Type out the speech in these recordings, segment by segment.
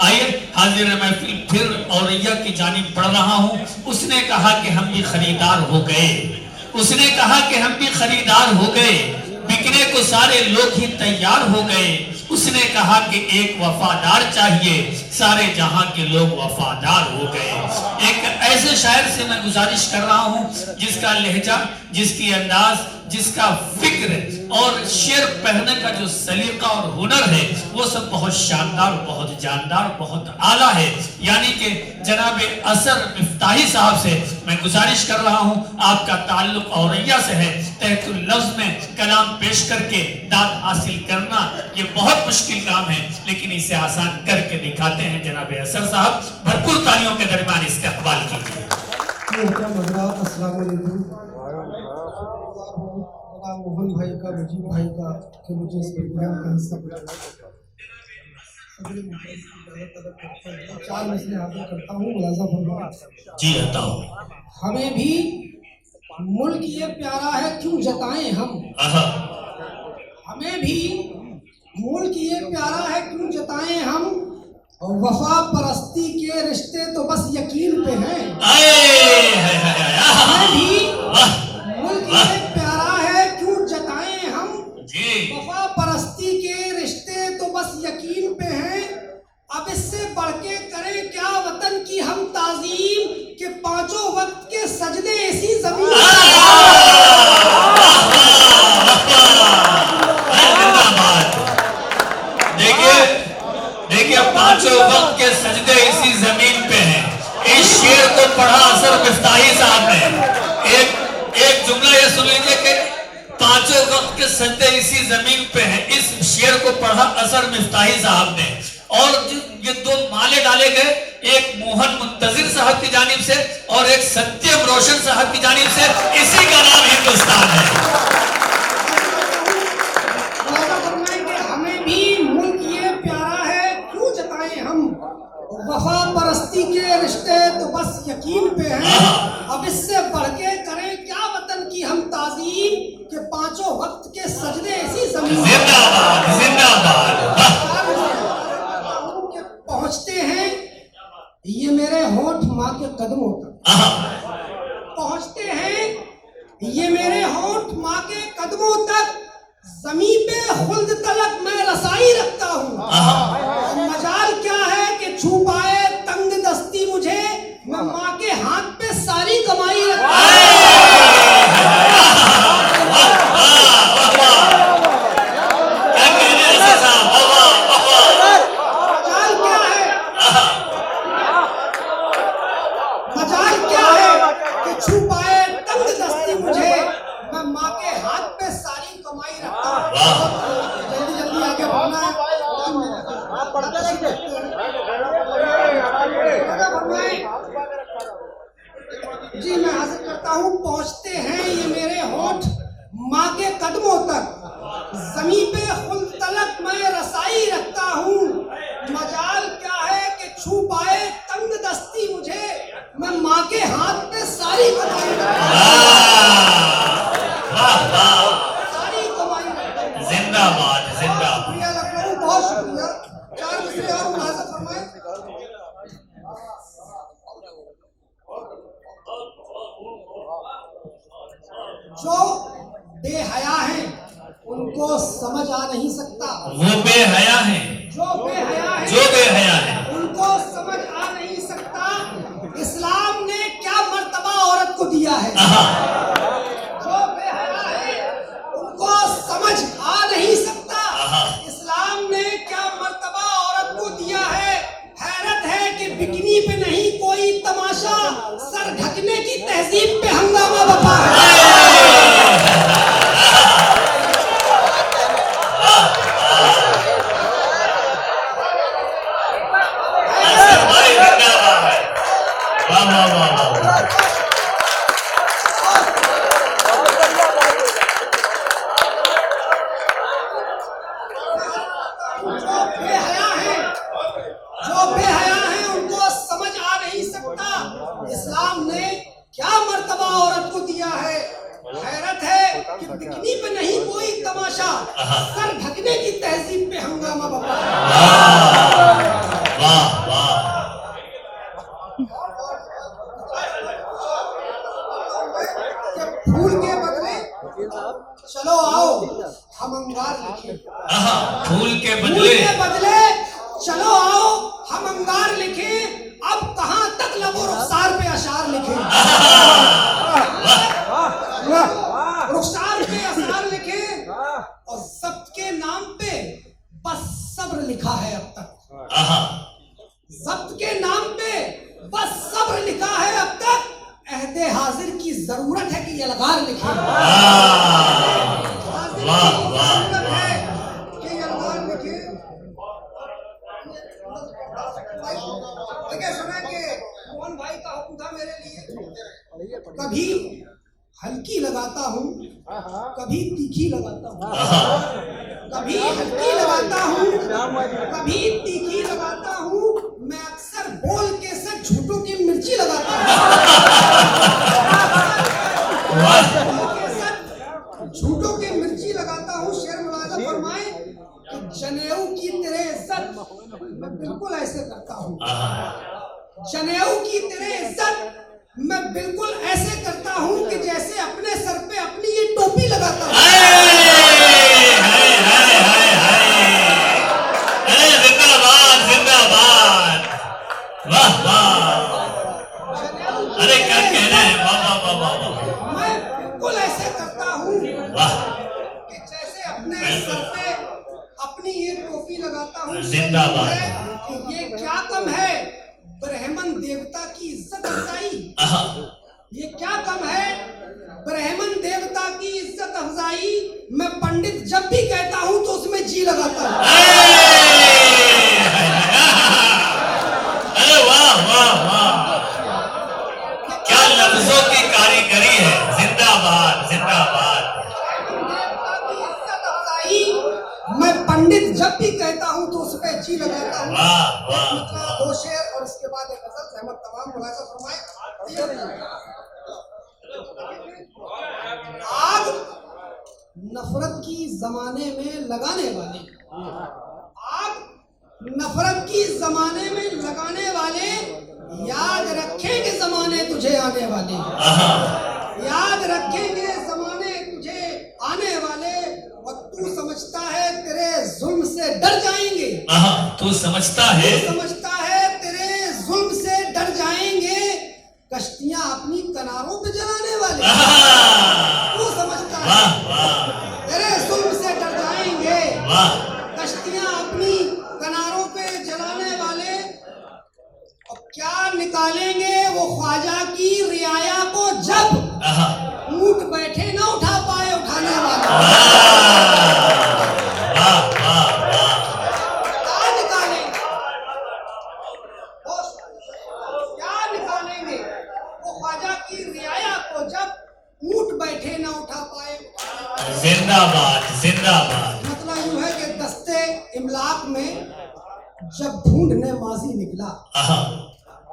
आइए हाजिर महफिल फिर औरैया की जानिब बढ़ रहा हूँ। उसने कहा कि हम भी खरीदार हो गए, उसने कहा कि हम भी खरीदार हो गए, बिकने को सारे लोग ही तैयार हो गए। उसने कहा कि एक वफादार चाहिए, सारे जहां के लोग वफादार हो गए। एक ऐसे शायर से मैं गुजारिश कर रहा हूं जिसका लहजा, जिसकी अंदाज, जिसका फिक्र और शेर पढ़ने का जो सलीका और हुनर है वो सब बहुत शानदार, बहुत जानदार, बहुत आला है। यानी कि जनाब असर मिफ्ताही साहब से मैं गुजारिश कर रहा हूं, आपका ताल्लुक औरैया से है, तहतुल लफ्ज में कलाम पेश करके दाद हासिल करना ये बहुत मुश्किल काम है, लेकिन इसे आसान करके दिखाते हैं जनाब असर साहब। भरपूर तालियों के दरमियान इस्तेकबाल कीजिए। मोहन भाई का, मुजीब भाई का कि मुझे इस प्रोग्राम का हिस्सा बनाना, चार मसले हासिल करता हूँ। मुलाजा फरमाएं। जी बताओ। हमें भी मुल्क ये प्यारा है क्यों जताएं हम, हमें भी मुल्क ये प्यारा है क्यों जताएं हम, वफा परस्ती के रिश्ते तो बस यकीन पे हैं। हमें भी मुल्क ये प्यारा है क्यों जताएं हम, वफा परस्ती के रिश्ते तो बस यकीन पे हैं। अब इससे बढ़ के करें क्या वतन की हम ताजीम, के पांचों वक्त के सजदे इसी जमीन। देखिए पांचों वक्त के सजदे इसी जमीन पे हैं। इस शेर को पढ़ा असर मिफ्ताही साहब ने। एक जुमला ये सुन लीजिए कि पांचों वक्त के सजदे इसी जमीन पे हैं। इस शेर को पढ़ा असर मिफ्ताही साहब ने। और ये दो माले डाले गए, एक मोहन मुंतजिर साहब की जानिब से और एक सत्यम रोशन साहब की जानिब से। इसी का नाम हिंदुस्तान है। हमें भी मुल्क ये प्यारा है क्यों जताएं हम, वफा परस्ती के रिश्ते तो बस यकीन पे हैं। अब इससे बढ़ के करें क्या वतन की हम ताजीम, के पांचों वक्त के सजदे इसी जमीन। जिंदाबाद जिंदाबाद। पहुंचते हैं ये मेरे होठ माँ के कदमों तक, पहुंचते हैं ये मेरे होठ माँ के कदमों तक, ज़मीं पे खुल्द तलक मैं रसाई रखता हूँ। मजाल क्या है कि छू पाए तंग दस्ती मुझे, मैं माँ के हाथ पे सारी कमाई रखता हूँ। छू पाए तंग दस्ती मुझे, मैं माँ के हाथ पे सारी कमाई रखता हूँ। जल्दी जल्दी आगे बढ़ना है। जी मैं हासिल करता हूँ। पहुँचते हैं ये मेरे होठ माँ के कदमों तक, ज़मीं पे खुल्द तलक मैं रसाई रखता हूँ। मजाल क्या है कि छू पाए तंग दस्ती मुझे, मैं माँ के हाथ पे सारी कमाई सारी कमाई। जिंदाबाद जिंदाबाद। शुक्रिया लखनऊ, बहुत शुक्रिया। चार मसले और मुलाजा फरमाएं। जो बेहया हैं उनको समझ आ नहीं सकता, वो बेहया हैं, जो बेहया हैं उनको समझ आ नहीं सकता। इस्लाम ने क्या मर्तबा औरत को दिया है, जो बेहया है उनको समझ आ नहीं सकता। इस्लाम ने क्या मर्तबा औरत को दिया है। हैरत है कि बिकनी पे नहीं कोई तमाशा, सर ढकने की तहजीब पे हंगामा बपा है। जो बेहया हैं उनको समझ आ नहीं सकता। इस्लाम ने क्या मर्तबा औरत को दिया है। हैरत है कि बिकनी पे नहीं कोई तमाशा, सर ढकने की तहजीब पे हंगामा बपा। चलो आओ हम अंगार लिखें। फूल के फूल बदले के बदले चलो आओ हम अंगार लिखें। अब कहां तक लबो रुखसार पे अशार लिखें। रुखसार पे अशार लिखें और ज़ब्त के नाम पे बस सब्र लिखा है अब तक। ज़ब्त के नाम पे बस सब्र लिखा है अब तक। अहदे हाजिर की जरूरत है कि यलगार लिखे। मोहन भाई का हुक्म था मेरे लिए, कभी हल्की लगाता हूँ कभी तीखी लगाता हूँ, कभी हल्की लगाता हूँ कभी तीखी लगाता हूँ। मैं अक्सर बोल के से झूठों की मिर्ची लगाता हूँ। झूठों की मिर्ची लगाता हूँ। शेर मुलाजा फरमाए कि जनेऊ की तेरे इज्जत मैं बिल्कुल ऐसे करता हूँ। जनेऊ की तेरे इज्जत मैं बिल्कुल ऐसे करता हूँ कि जैसे अपने सर पे अपनी ये टोपी लगाता हूँ। जिंदाबाद जिंदाबाद, वाह वाह, अरे क्या कहना है, वाह वाह वाह वाह। मैं बिल्कुल ऐसे करता हूँ कि जैसे अपने सर पे अपनी ये टोपी लगाता हूँ। जिंदाबाद। कि ये क्या कम है ब्राह्मण देवता की इज्जत अफजाई। ये क्या कम है ब्राह्मण देवता की इज्जत अफजाई। मैं पंडित जब भी कहता हूँ तो उसमें जी लगाता हूँ। अरे वाह वाह वाह, क्या लफ्जों की कारीगरी है। जिंदाबाद जिंदाबाद। मैं पंडित जब भी कहता हूँ तो उस पे जी लगाता हूँ। वाह वाह, दो शेर और इसके बाद एक गजल। सहमत तमाम मुलाजा फरमाए। आग नफरत की जमाने में लगाने वाले, आग नफरत की जमाने में लगाने वाले, याद रखेंगे जमाने तुझे आने वाले। याद रखेंगे जमाने तुझे आने वाले। और तू समझता है तेरे जुल्म से डर जाएंगे। तू समझता है, समझता है तेरे जुल्म से डर जाएंगे। कश्तियां अपनी किनारों पे जलाने वाले। तू समझता है तेरे जुल्म से डर जाएंगे। कश्तियां अपनी किनारों पे जलाने वाले। और क्या निकालेंगे वो ख्वाजा की रियाया को जब ऊंट बैठे ना उठा पाए उठाने वाले। क्या निकालेंगे, क्या निकालेंगे वो ख्वाजा की रियाया को जब ऊंट बैठे ना उठा पाए। जिंदाबाद जिंदाबाद। मतलब यूं है कि दस्ते इमलाक में जब ढूंढने माजी निकला,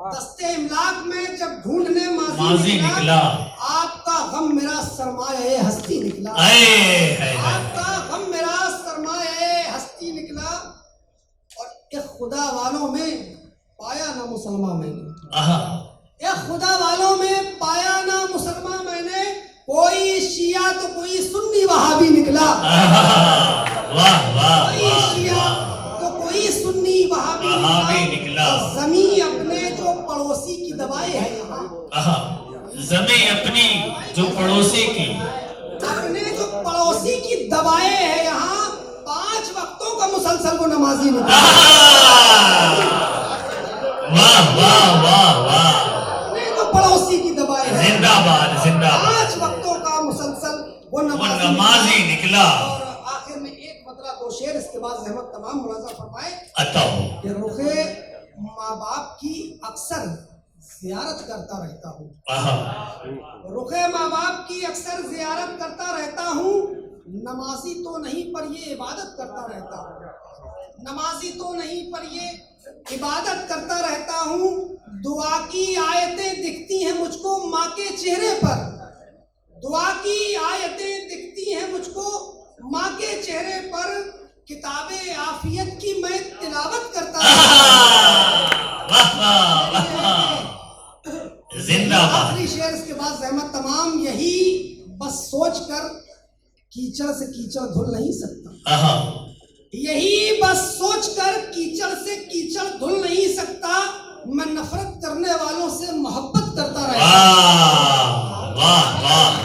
दस्ते इमलाक में जब ढूंढने माजी निकला, आपका गम मेरा सरमाए हस्ती निकला। आपका गम मेरा सरमाए हस्ती निकला। और एक खुदा वालों में पाया ना मुसलमान मैंने। एक खुदा वालों में पाया ना मुसलमान मैंने। कोई शिया तो कोई सुन्नी वहाबी निकला। वाह वाह, कोई शिया तो कोई सुन्नी वहाबी निकला। जमीन अपने जो पड़ोसी की दवाई है यहाँ, जमीन अपनी जो पड़ोसी की, अपने जो पड़ोसी की दवाएं है यहाँ। 5 वक्तों का मुसलसल वो नमाजी निकला। वाह वाह वाह वाह, अपने जो पड़ोसी की दवाएं है। जिंदाबाद जिंदाबाद। 5 वक्तों का मुसलसल वो नमाजी निकला। और आखिर में एक मतला 2 शेर, इसके बाद रहमत तमाम मुलाजा फरमाए। अतः रुखे माँ बाप की अक्सर जियारत करता रहता हूँ। रुखे माँ बाप की अक्सर जियारत करता रहता हूँ। नमाजी तो नहीं पर ये इबादत करता रहता हूँ। नमाजी तो नहीं पर ये इबादत करता रहता हूँ। दुआ की आयतें दिखती हैं मुझको माँ के चेहरे पर। दुआ की आयतें दिखती हैं मुझको माँ के चेहरे पर। किताबे आफियत की मैं तिलावत करता जिंदाबाद। आखिरी शेर इसके बाद रहमत तमाम। यही बस सोच कर कीचड़ से कीचड़ धुल नहीं सकता। आहा, यही बस सोचकर कीचड़ से कीचड़ धुल नहीं सकता, मैं नफरत करने वालों से मोहब्बत करता रहता। वाह वाह,